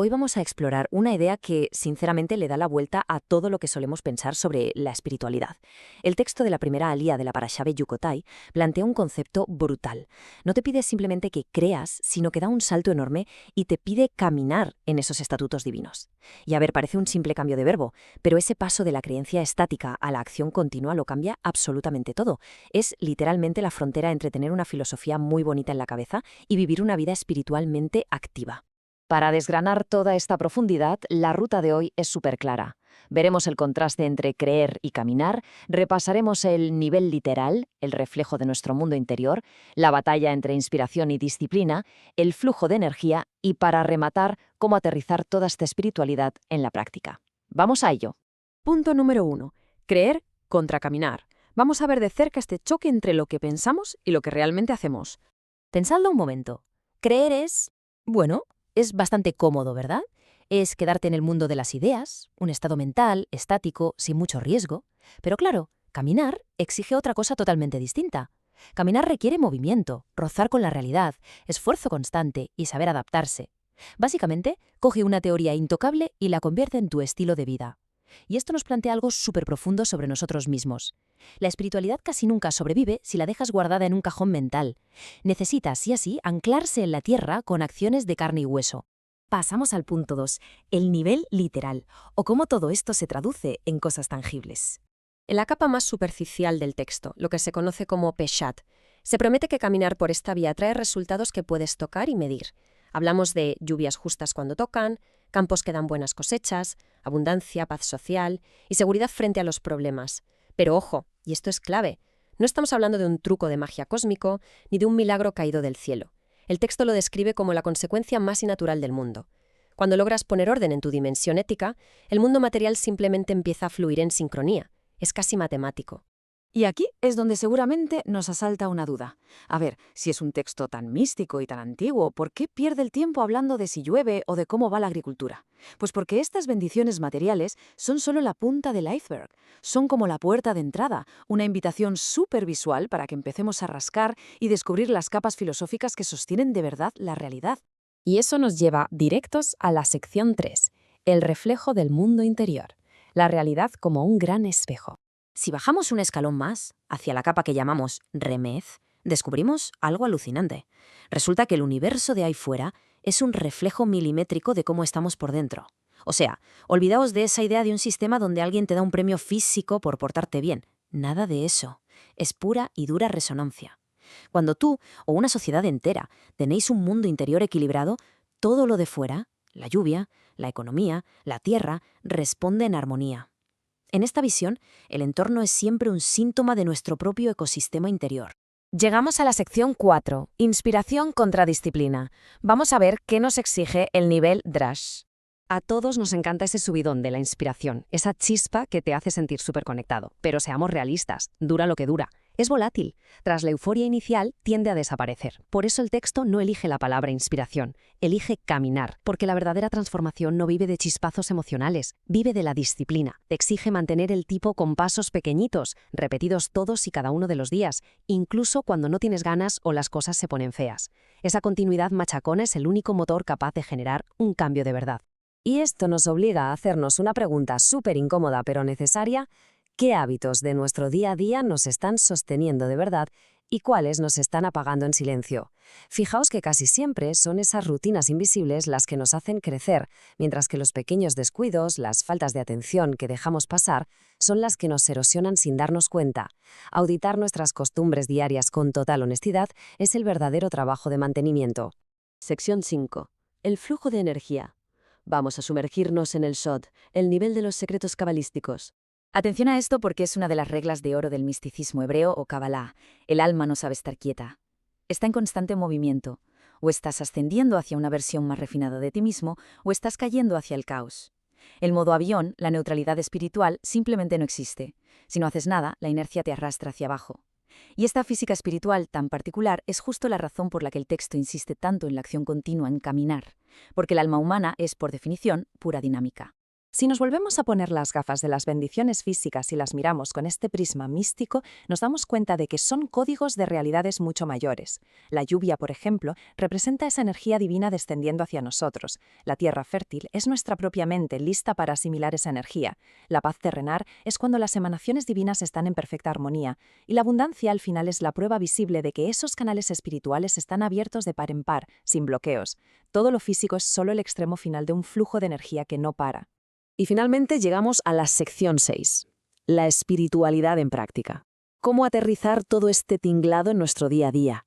Hoy vamos a explorar una idea que, sinceramente, le da la vuelta a todo lo que solemos pensar sobre la espiritualidad. El texto de la primera alía de la Parashá Yukotai plantea un concepto brutal. No te pide simplemente que creas, sino que da un salto enorme y te pide caminar en esos estatutos divinos. Y a ver, parece un simple cambio de verbo, pero ese paso de la creencia estática a la acción continua lo cambia absolutamente todo. Es literalmente la frontera entre tener una filosofía muy bonita en la cabeza y vivir una vida espiritualmente activa. Para desgranar toda esta profundidad, la ruta de hoy es súper clara. Veremos el contraste entre creer y caminar, repasaremos el nivel literal, el reflejo de nuestro mundo interior, la batalla entre inspiración y disciplina, el flujo de energía y, para rematar, cómo aterrizar toda esta espiritualidad en la práctica. ¡Vamos a ello! Punto número 1. Creer contra caminar. Vamos a ver de cerca este choque entre lo que pensamos y lo que realmente hacemos. Pensadlo un momento. Creer es bastante cómodo, ¿verdad? Es quedarte en el mundo de las ideas, un estado mental, estático, sin mucho riesgo. Pero claro, caminar exige otra cosa totalmente distinta. Caminar requiere movimiento, rozar con la realidad, esfuerzo constante y saber adaptarse. Básicamente, coge una teoría intocable y la convierte en tu estilo de vida. Y esto nos plantea algo súper profundo sobre nosotros mismos. La espiritualidad casi nunca sobrevive si la dejas guardada en un cajón mental. Necesita, sí o sí, anclarse en la tierra con acciones de carne y hueso. Pasamos al punto 2, el nivel literal, o cómo todo esto se traduce en cosas tangibles. En la capa más superficial del texto, lo que se conoce como peshat, se promete que caminar por esta vía trae resultados que puedes tocar y medir. Hablamos de lluvias justas cuando tocan, campos que dan buenas cosechas, abundancia, paz social y seguridad frente a los problemas. Pero ojo, y esto es clave, no estamos hablando de un truco de magia cósmico ni de un milagro caído del cielo. El texto lo describe como la consecuencia más innatural del mundo. Cuando logras poner orden en tu dimensión ética, el mundo material simplemente empieza a fluir en sincronía. Es casi matemático. Y aquí es donde seguramente nos asalta una duda. A ver, si es un texto tan místico y tan antiguo, ¿por qué pierde el tiempo hablando de si llueve o de cómo va la agricultura? Pues porque estas bendiciones materiales son solo la punta del iceberg. Son como la puerta de entrada, una invitación súper visual para que empecemos a rascar y descubrir las capas filosóficas que sostienen de verdad la realidad. Y eso nos lleva directos a la sección 3, el reflejo del mundo interior, la realidad como un gran espejo. Si bajamos un escalón más, hacia la capa que llamamos remez, descubrimos algo alucinante. Resulta que el universo de ahí fuera es un reflejo milimétrico de cómo estamos por dentro. O sea, olvidaos de esa idea de un sistema donde alguien te da un premio físico por portarte bien. Nada de eso. Es pura y dura resonancia. Cuando tú o una sociedad entera tenéis un mundo interior equilibrado, todo lo de fuera, la lluvia, la economía, la tierra, responde en armonía. En esta visión, el entorno es siempre un síntoma de nuestro propio ecosistema interior. Llegamos a la sección 4, inspiración contra disciplina. Vamos a ver qué nos exige el nivel Drash. A todos nos encanta ese subidón de la inspiración, esa chispa que te hace sentir súper conectado. Pero seamos realistas, dura lo que dura. Es volátil. Tras la euforia inicial, tiende a desaparecer. Por eso el texto no elige la palabra inspiración, elige caminar, porque la verdadera transformación no vive de chispazos emocionales, vive de la disciplina. Te exige mantener el tipo con pasos pequeñitos, repetidos todos y cada uno de los días, incluso cuando no tienes ganas o las cosas se ponen feas. Esa continuidad machacona es el único motor capaz de generar un cambio de verdad. Y esto nos obliga a hacernos una pregunta súper incómoda pero necesaria. ¿Qué hábitos de nuestro día a día nos están sosteniendo de verdad y cuáles nos están apagando en silencio? Fijaos que casi siempre son esas rutinas invisibles las que nos hacen crecer, mientras que los pequeños descuidos, las faltas de atención que dejamos pasar, son las que nos erosionan sin darnos cuenta. Auditar nuestras costumbres diarias con total honestidad es el verdadero trabajo de mantenimiento. Sección 5. El flujo de energía. Vamos a sumergirnos en el Sod, el nivel de los secretos cabalísticos. Atención a esto porque es una de las reglas de oro del misticismo hebreo o Kabbalah. El alma no sabe estar quieta. Está en constante movimiento. O estás ascendiendo hacia una versión más refinada de ti mismo, o estás cayendo hacia el caos. El modo avión, la neutralidad espiritual, simplemente no existe. Si no haces nada, la inercia te arrastra hacia abajo. Y esta física espiritual tan particular es justo la razón por la que el texto insiste tanto en la acción continua, en caminar. Porque el alma humana es, por definición, pura dinámica. Si nos volvemos a poner las gafas de las bendiciones físicas y las miramos con este prisma místico, nos damos cuenta de que son códigos de realidades mucho mayores. La lluvia, por ejemplo, representa esa energía divina descendiendo hacia nosotros. La tierra fértil es nuestra propia mente lista para asimilar esa energía. La paz terrenal es cuando las emanaciones divinas están en perfecta armonía. Y la abundancia al final es la prueba visible de que esos canales espirituales están abiertos de par en par, sin bloqueos. Todo lo físico es solo el extremo final de un flujo de energía que no para. Y finalmente llegamos a la sección 6, la espiritualidad en práctica. ¿Cómo aterrizar todo este tinglado en nuestro día a día?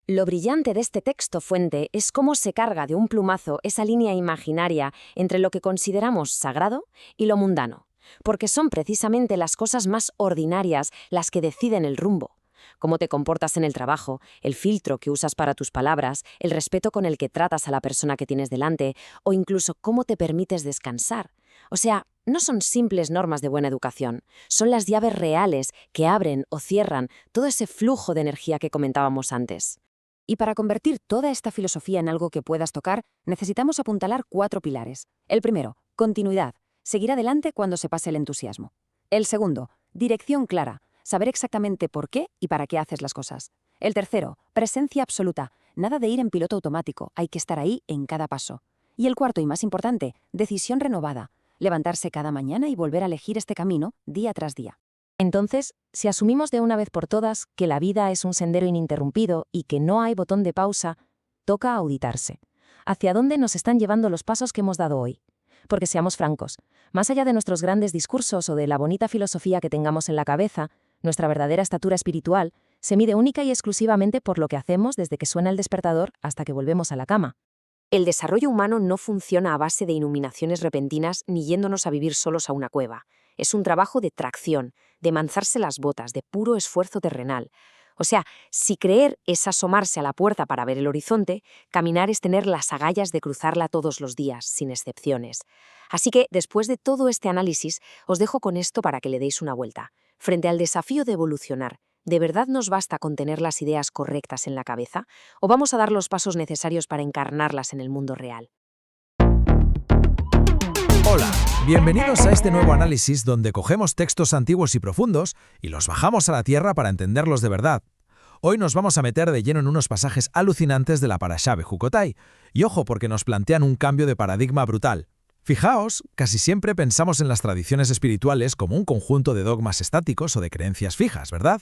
Lo brillante de este texto fuente es cómo se carga de un plumazo esa línea imaginaria entre lo que consideramos sagrado y lo mundano, porque son precisamente las cosas más ordinarias las que deciden el rumbo. Cómo te comportas en el trabajo, el filtro que usas para tus palabras, el respeto con el que tratas a la persona que tienes delante, o incluso cómo te permites descansar. O sea, no son simples normas de buena educación, son las llaves reales que abren o cierran todo ese flujo de energía que comentábamos antes. Y para convertir toda esta filosofía en algo que puedas tocar, necesitamos apuntalar 4 pilares. El primero, continuidad, seguir adelante cuando se pase el entusiasmo. El segundo, dirección clara, saber exactamente por qué y para qué haces las cosas. El tercero, presencia absoluta, nada de ir en piloto automático, hay que estar ahí en cada paso. Y el cuarto y más importante, decisión renovada, levantarse cada mañana y volver a elegir este camino día tras día. Entonces, si asumimos de una vez por todas que la vida es un sendero ininterrumpido y que no hay botón de pausa, toca auditarse. ¿Hacia dónde nos están llevando los pasos que hemos dado hoy? Porque seamos francos, más allá de nuestros grandes discursos o de la bonita filosofía que tengamos en la cabeza, nuestra verdadera estatura espiritual se mide única y exclusivamente por lo que hacemos desde que suena el despertador hasta que volvemos a la cama. El desarrollo humano no funciona a base de iluminaciones repentinas ni yéndonos a vivir solos a una cueva. Es un trabajo de tracción, de manzarse las botas, de puro esfuerzo terrenal. O sea, si creer es asomarse a la puerta para ver el horizonte, caminar es tener las agallas de cruzarla todos los días, sin excepciones. Así que, después de todo este análisis, os dejo con esto para que le deis una vuelta. Frente al desafío de evolucionar, ¿de verdad nos basta con tener las ideas correctas en la cabeza? ¿O vamos a dar los pasos necesarios para encarnarlas en el mundo real? Hola, bienvenidos a este nuevo análisis donde cogemos textos antiguos y profundos y los bajamos a la tierra para entenderlos de verdad. Hoy nos vamos a meter de lleno en unos pasajes alucinantes de la Parashá Bejucotai. Y ojo, porque nos plantean un cambio de paradigma brutal. Fijaos, casi siempre pensamos en las tradiciones espirituales como un conjunto de dogmas estáticos o de creencias fijas, ¿verdad?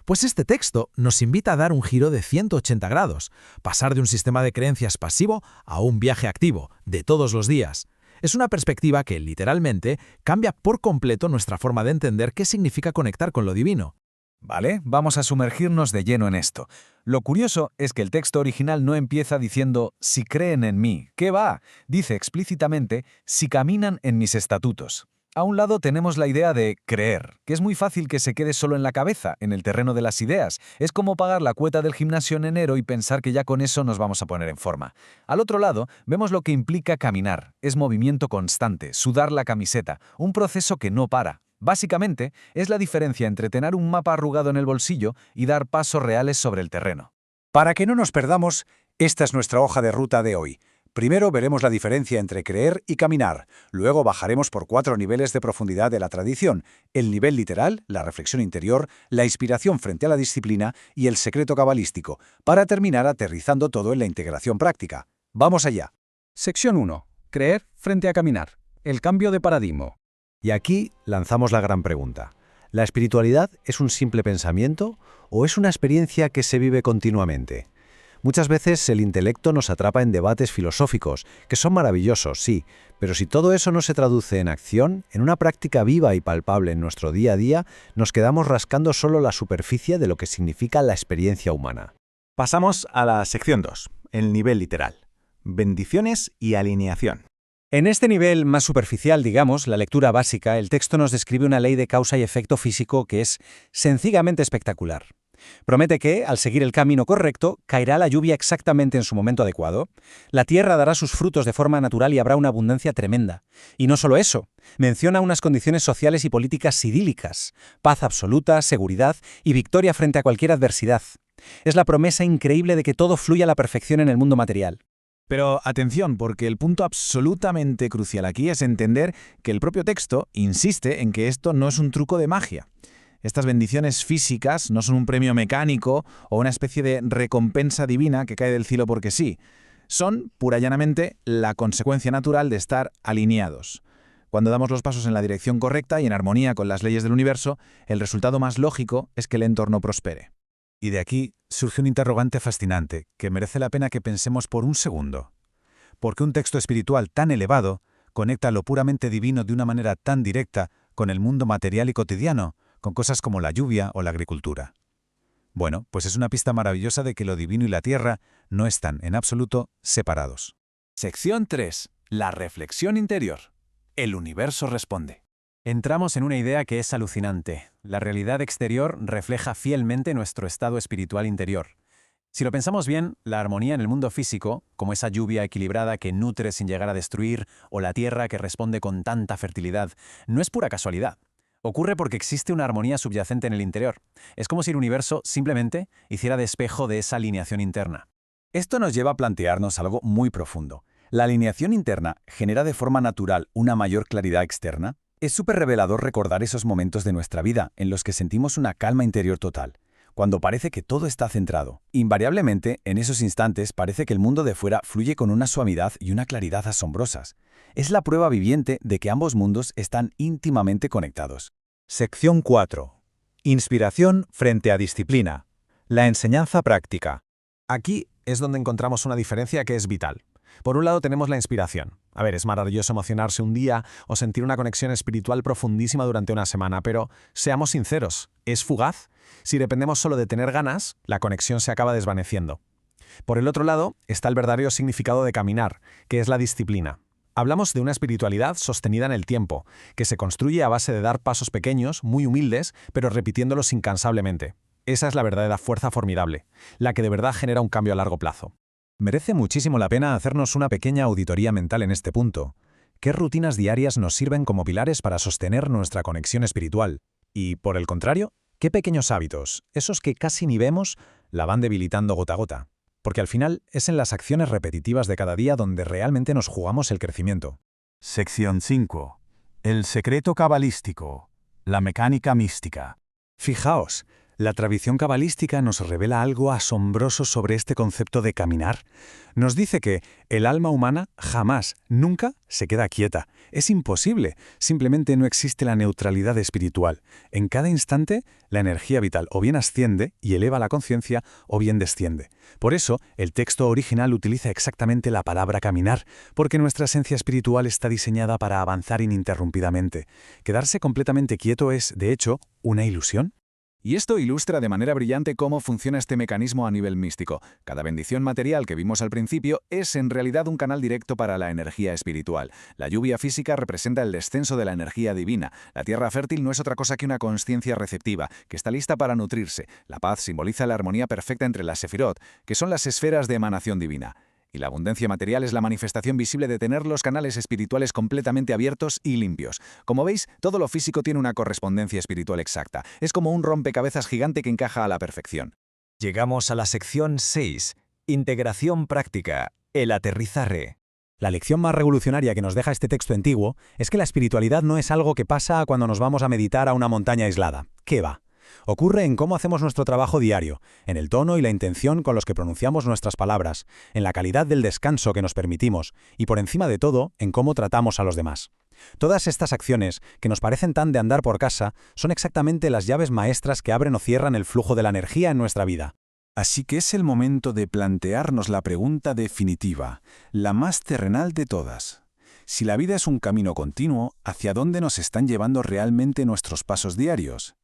Pues este texto nos invita a dar un giro de 180 grados, pasar de un sistema de creencias pasivo a un viaje activo, de todos los días. Es una perspectiva que, literalmente, cambia por completo nuestra forma de entender qué significa conectar con lo divino. Vale, vamos a sumergirnos de lleno en esto. Lo curioso es que el texto original no empieza diciendo «si creen en mí». ¿Qué va? Dice explícitamente «si caminan en mis estatutos». A un lado tenemos la idea de creer, que es muy fácil que se quede solo en la cabeza, en el terreno de las ideas. Es como pagar la cuota del gimnasio en enero y pensar que ya con eso nos vamos a poner en forma. Al otro lado, vemos lo que implica caminar. Es movimiento constante, sudar la camiseta, un proceso que no para. Básicamente, es la diferencia entre tener un mapa arrugado en el bolsillo y dar pasos reales sobre el terreno. Para que no nos perdamos, esta es nuestra hoja de ruta de hoy. Primero veremos la diferencia entre creer y caminar, luego bajaremos por 4 niveles de profundidad de la tradición, el nivel literal, la reflexión interior, la inspiración frente a la disciplina y el secreto cabalístico, para terminar aterrizando todo en la integración práctica. ¡Vamos allá! Sección 1. Creer frente a caminar. El cambio de paradigma. Y aquí lanzamos la gran pregunta. ¿La espiritualidad es un simple pensamiento o es una experiencia que se vive continuamente? Muchas veces el intelecto nos atrapa en debates filosóficos, que son maravillosos, sí, pero si todo eso no se traduce en acción, en una práctica viva y palpable en nuestro día a día, nos quedamos rascando solo la superficie de lo que significa la experiencia humana. Pasamos a la sección 2, el nivel literal. Bendiciones y alineación. En este nivel más superficial, digamos, la lectura básica, el texto nos describe una ley de causa y efecto físico que es sencillamente espectacular. Promete que, al seguir el camino correcto, caerá la lluvia exactamente en su momento adecuado, la tierra dará sus frutos de forma natural y habrá una abundancia tremenda. Y no solo eso, menciona unas condiciones sociales y políticas idílicas, paz absoluta, seguridad y victoria frente a cualquier adversidad. Es la promesa increíble de que todo fluya a la perfección en el mundo material. Pero atención, porque el punto absolutamente crucial aquí es entender que el propio texto insiste en que esto no es un truco de magia. Estas bendiciones físicas no son un premio mecánico o una especie de recompensa divina que cae del cielo porque sí. Son, pura y llanamente, la consecuencia natural de estar alineados. Cuando damos los pasos en la dirección correcta y en armonía con las leyes del universo, el resultado más lógico es que el entorno prospere. Y de aquí surge un interrogante fascinante que merece la pena que pensemos por un segundo. ¿Por qué un texto espiritual tan elevado conecta lo puramente divino de una manera tan directa con el mundo material y cotidiano, con cosas como la lluvia o la agricultura? Bueno, pues es una pista maravillosa de que lo divino y la tierra no están, en absoluto, separados. Sección 3. La reflexión interior. El universo responde. Entramos en una idea que es alucinante. La realidad exterior refleja fielmente nuestro estado espiritual interior. Si lo pensamos bien, la armonía en el mundo físico, como esa lluvia equilibrada que nutre sin llegar a destruir, o la tierra que responde con tanta fertilidad, no es pura casualidad. Ocurre porque existe una armonía subyacente en el interior. Es como si el universo simplemente hiciera de espejo de esa alineación interna. Esto nos lleva a plantearnos algo muy profundo. ¿La alineación interna genera de forma natural una mayor claridad externa? Es súper revelador recordar esos momentos de nuestra vida en los que sentimos una calma interior total, cuando parece que todo está centrado. Invariablemente, en esos instantes parece que el mundo de fuera fluye con una suavidad y una claridad asombrosas. Es la prueba viviente de que ambos mundos están íntimamente conectados. Sección 4. Inspiración frente a disciplina. La enseñanza práctica. Aquí es donde encontramos una diferencia que es vital. Por un lado tenemos la inspiración. A ver, es maravilloso emocionarse un día o sentir una conexión espiritual profundísima durante una semana, pero seamos sinceros, ¿es fugaz? Si dependemos solo de tener ganas, la conexión se acaba desvaneciendo. Por el otro lado está el verdadero significado de caminar, que es la disciplina. Hablamos de una espiritualidad sostenida en el tiempo, que se construye a base de dar pasos pequeños, muy humildes, pero repitiéndolos incansablemente. Esa es la verdadera fuerza formidable, la que de verdad genera un cambio a largo plazo. Merece muchísimo la pena hacernos una pequeña auditoría mental en este punto. ¿Qué rutinas diarias nos sirven como pilares para sostener nuestra conexión espiritual? Y, por el contrario, ¿qué pequeños hábitos, esos que casi ni vemos, la van debilitando gota a gota? Porque al final es en las acciones repetitivas de cada día donde realmente nos jugamos el crecimiento. Sección 5. El secreto cabalístico. La mecánica mística. Fijaos, la tradición cabalística nos revela algo asombroso sobre este concepto de caminar. Nos dice que el alma humana jamás, nunca, se queda quieta. Es imposible. Simplemente no existe la neutralidad espiritual. En cada instante, la energía vital o bien asciende y eleva la conciencia o bien desciende. Por eso, el texto original utiliza exactamente la palabra caminar, porque nuestra esencia espiritual está diseñada para avanzar ininterrumpidamente. Quedarse completamente quieto es, de hecho, una ilusión. Y esto ilustra de manera brillante cómo funciona este mecanismo a nivel místico. Cada bendición material que vimos al principio es en realidad un canal directo para la energía espiritual. La lluvia física representa el descenso de la energía divina. La tierra fértil no es otra cosa que una consciencia receptiva, que está lista para nutrirse. La paz simboliza la armonía perfecta entre las sefirot, que son las esferas de emanación divina. Y la abundancia material es la manifestación visible de tener los canales espirituales completamente abiertos y limpios. Como veis, todo lo físico tiene una correspondencia espiritual exacta. Es como un rompecabezas gigante que encaja a la perfección. Llegamos a la sección 6. Integración práctica. El aterrizaje. La lección más revolucionaria que nos deja este texto antiguo es que la espiritualidad no es algo que pasa cuando nos vamos a meditar a una montaña aislada. ¿Qué va? Ocurre en cómo hacemos nuestro trabajo diario, en el tono y la intención con los que pronunciamos nuestras palabras, en la calidad del descanso que nos permitimos y, por encima de todo, en cómo tratamos a los demás. Todas estas acciones, que nos parecen tan de andar por casa, son exactamente las llaves maestras que abren o cierran el flujo de la energía en nuestra vida. Así que es el momento de plantearnos la pregunta definitiva, la más terrenal de todas. Si la vida es un camino continuo, ¿hacia dónde nos están llevando realmente nuestros pasos diarios?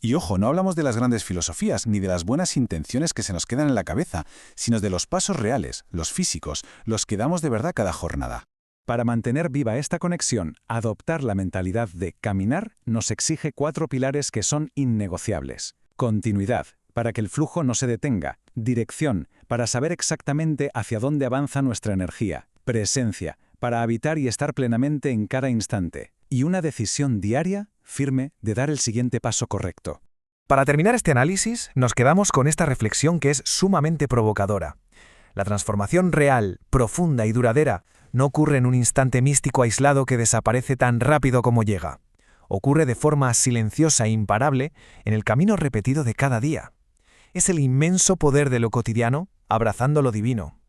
Y ojo, no hablamos de las grandes filosofías ni de las buenas intenciones que se nos quedan en la cabeza, sino de los pasos reales, los físicos, los que damos de verdad cada jornada. Para mantener viva esta conexión, adoptar la mentalidad de caminar nos exige 4 pilares que son innegociables. Continuidad, para que el flujo no se detenga. Dirección, para saber exactamente hacia dónde avanza nuestra energía. Presencia, para habitar y estar plenamente en cada instante. Y una decisión diaria, firme, de dar el siguiente paso correcto. Para terminar este análisis, nos quedamos con esta reflexión que es sumamente provocadora. La transformación real, profunda y duradera no ocurre en un instante místico aislado que desaparece tan rápido como llega. Ocurre de forma silenciosa e imparable en el camino repetido de cada día. Es el inmenso poder de lo cotidiano abrazando lo divino.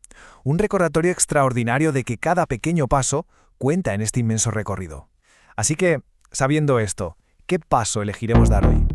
Un recordatorio extraordinario de que cada pequeño paso cuenta en este inmenso recorrido. Así que, sabiendo esto, ¿qué paso elegiremos dar hoy?